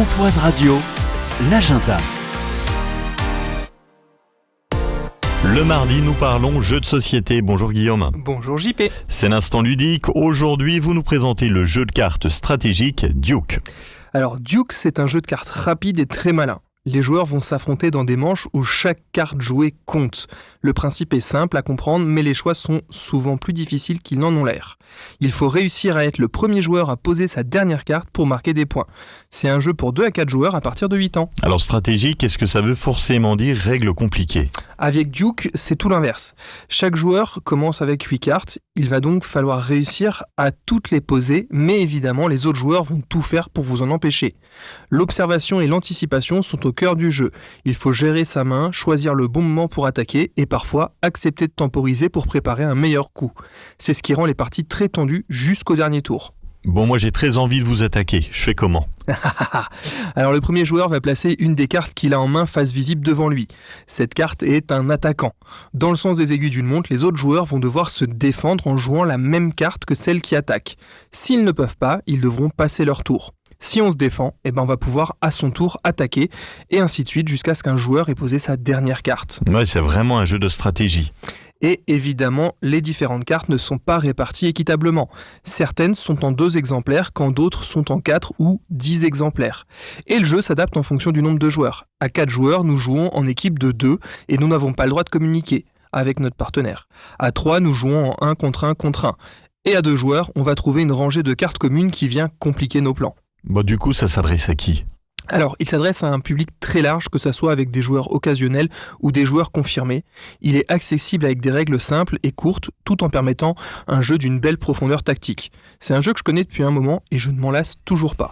Pontoise Radio, l'agenda. Le mardi, nous parlons jeux de société. Bonjour Guillaume. Bonjour JP. C'est l'instant ludique. Aujourd'hui, vous nous présentez le jeu de cartes stratégique Duke. Alors Duke, c'est un jeu de cartes rapide et très malin. Les joueurs vont s'affronter dans des manches où chaque carte jouée compte. Le principe est simple à comprendre, mais les choix sont souvent plus difficiles qu'ils n'en ont l'air. Il faut réussir à être le premier joueur à poser sa dernière carte pour marquer des points. C'est un jeu pour 2 à 4 joueurs à partir de 8 ans. Alors stratégique, est-ce que ça veut forcément dire règles compliquées ? Avec Duke, c'est tout l'inverse. Chaque joueur commence avec 8 cartes, il va donc falloir réussir à toutes les poser, mais évidemment les autres joueurs vont tout faire pour vous en empêcher. L'observation et l'anticipation sont au cœur du jeu. Il faut gérer sa main, choisir le bon moment pour attaquer et parfois accepter de temporiser pour préparer un meilleur coup. C'est ce qui rend les parties très tendues jusqu'au dernier tour. Bon, moi j'ai très envie de vous attaquer. Je fais comment ? Alors le premier joueur va placer une des cartes qu'il a en main face visible devant lui. Cette carte est un attaquant. Dans le sens des aiguilles d'une montre, les autres joueurs vont devoir se défendre en jouant la même carte que celle qui attaque. S'ils ne peuvent pas, ils devront passer leur tour. Si on se défend, on va pouvoir à son tour attaquer et ainsi de suite jusqu'à ce qu'un joueur ait posé sa dernière carte. Ouais, c'est vraiment un jeu de stratégie. Et évidemment, les différentes cartes ne sont pas réparties équitablement. Certaines sont en 2 exemplaires, quand d'autres sont en 4 ou 10 exemplaires. Et le jeu s'adapte en fonction du nombre de joueurs. À 4 joueurs, nous jouons en équipe de 2 et nous n'avons pas le droit de communiquer avec notre partenaire. À 3, nous jouons en 1 contre 1 contre 1. Et à 2 joueurs, on va trouver une rangée de cartes communes qui vient compliquer nos plans. Bon, du coup, ça s'adresse à qui ? Alors, il s'adresse à un public très large, que ce soit avec des joueurs occasionnels ou des joueurs confirmés. Il est accessible avec des règles simples et courtes, tout en permettant un jeu d'une belle profondeur tactique. C'est un jeu que je connais depuis un moment et je ne m'en lasse toujours pas.